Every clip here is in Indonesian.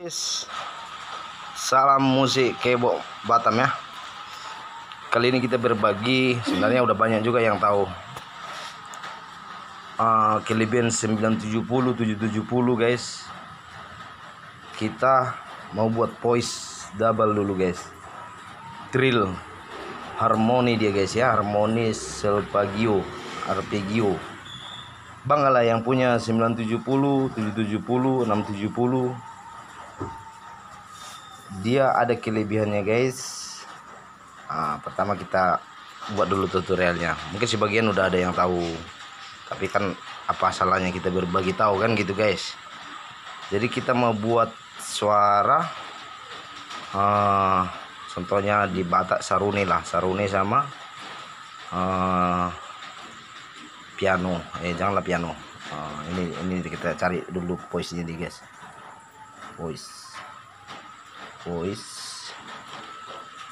Guys, salam musik kebo Batam ya. Kali ini kita berbagi, sebenarnya udah banyak juga yang tahu kelebihan 970 770 guys. Kita mau buat voice double dulu guys. Trill harmoni dia guys ya, harmoni solfeggio, arpeggio. Bang lah yang punya 970 770 670. Dia ada kelebihannya guys. Pertama kita buat dulu tutorialnya. Mungkin sebagian udah ada yang tahu, tapi kan apa salahnya kita berbagi tahu kan gitu guys. Jadi kita mau buat suara contohnya di Batak saruni lah, saruni sama piano. Janganlah piano. Ini kita cari dulu voice-nya di guys. Voice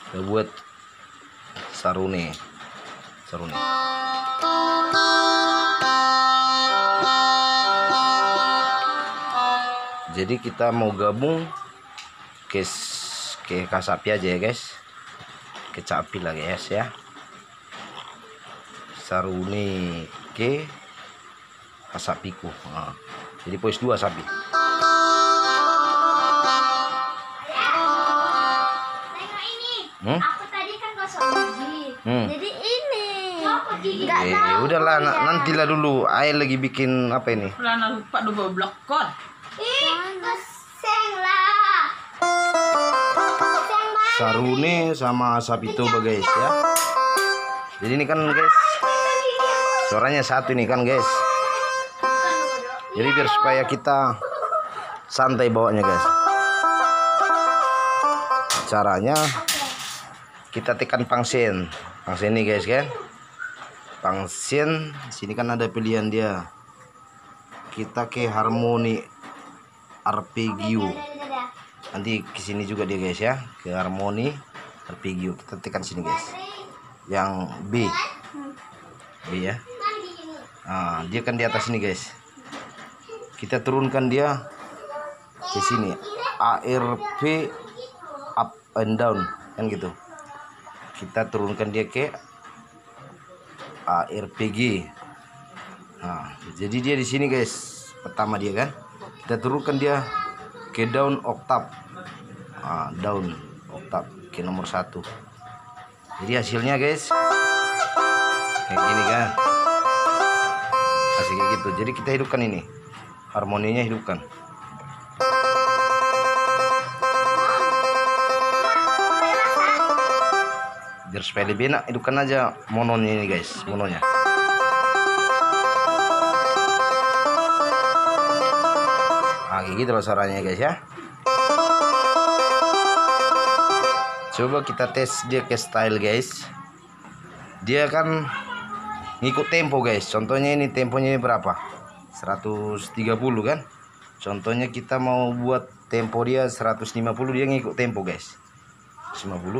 kita buat saruni. Jadi kita mau gabung ke kasapi aja ya guys, ke capi lah guys ya, saruni ke kasapiku. Jadi voice 2 sapi. Aku tadi kan gosok gigi. Jadi ini. Udahlah nantilah dulu. Air lagi bikin apa ini? Lana lupa double block kon. Keseng lah. Sarune sama sapito guys ya. Jadi ini kan guys, suaranya satu nih kan guys. Jadi biar supaya kita santai bawanya guys. Caranya kita tekan pangsen ini guys kan, pangsen sini kan ada pilihan dia. Kita ke harmoni arpeggio, nanti ke sini juga dia guys ya, ke harmoni arpeggio. Kita tekan sini guys, yang B ya. Dia kan di atas ini guys, kita turunkan dia ke sini, ARP up and down kan gitu. Kita turunkan dia ke ARPG. Jadi dia di sini guys. Pertama dia kan, kita turunkan dia ke down octave. Down octave ke nomor 1. Jadi hasilnya guys kayak gini kan. Hasil kayak gitu. Jadi kita hidupkan ini. Harmoninya hidupkan. Biar supaya lebih enak, hidupkan aja mononya ini guys, mononya. Kayak gitu loh suaranya guys ya. Coba kita tes dia ke style guys. Dia kan ngikut tempo guys. Contohnya ini temponya berapa? 130 kan. Contohnya kita mau buat tempo dia 150, dia ngikut tempo guys. 50.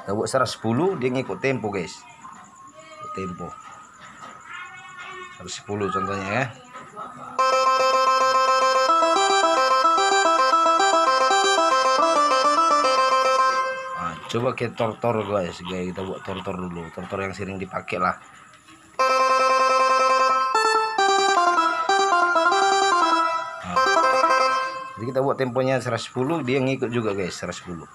Kita buat 110, dia ngikut tempo guys. Tempo 110 contohnya ya. Coba ke tortor guys. Kita buat tortor dulu, tortor yang sering dipakai lah. Jadi kita buat temponya 110, dia ngikut juga guys 110.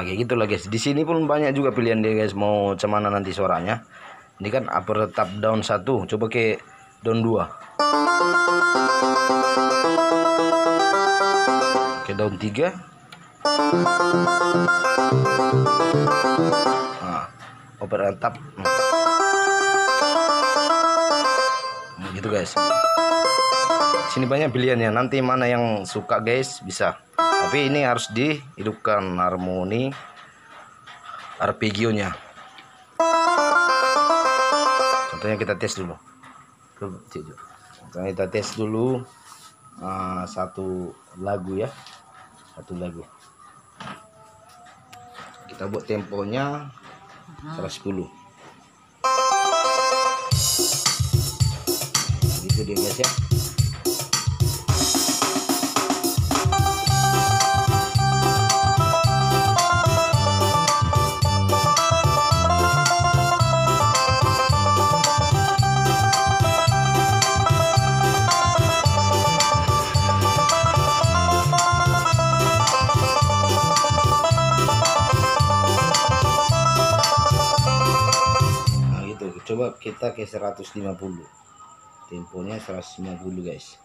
Kayak gitu lah guys. Di sini pun banyak juga pilihan dia guys, mau cemana nanti suaranya. Ini kan upper tap down 1, coba ke down 2. Ke down 3. Upper tap. Gitu guys. Sini banyak pilihannya. Nanti mana yang suka guys bisa. Tapi ini harus dihidupkan harmoni arpeggio-nya. Contohnya kita tes dulu. Contohnya kita tes dulu. satu lagu ya, satu lagu. Kita buat temponya 110. Gitu dia guys ya. Coba kita ke 150, temponya 150 guys.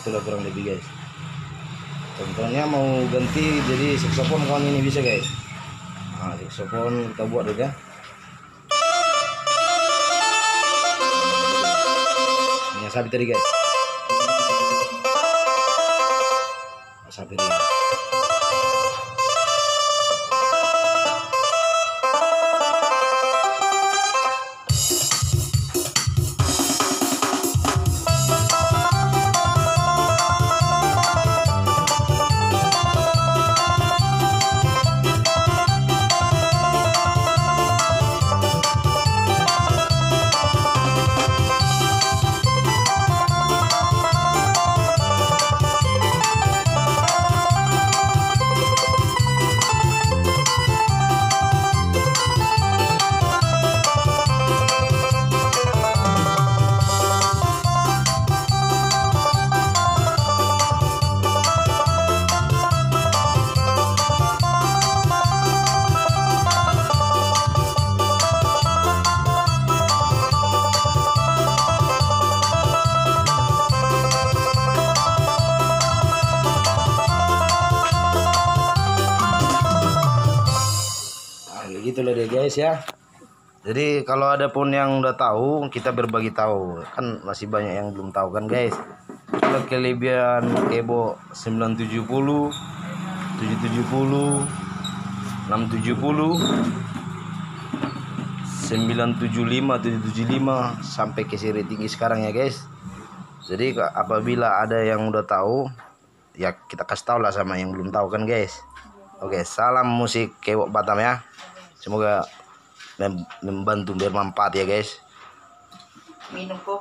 Itulah kurang lebih guys. Contohnya mau ganti jadi saksofon kawan ini bisa guys. Saksofon kita buat juga. Ini sapi tadi guys. Sapi tadi. Gitulah deh guys ya. Jadi kalau ada pun yang udah tahu, kita berbagi tahu. Kan masih banyak yang belum tahu kan guys. Kalau kelebihan kebo 970, 770, 670, 975, 775 sampai ke seri tinggi sekarang ya guys. Jadi apabila ada yang udah tahu, ya kita kasih tahu lah sama yang belum tahu kan guys. Oke, salam musik kebo Batam ya. Semoga membantu bermanfaat ya guys. Minum kopi.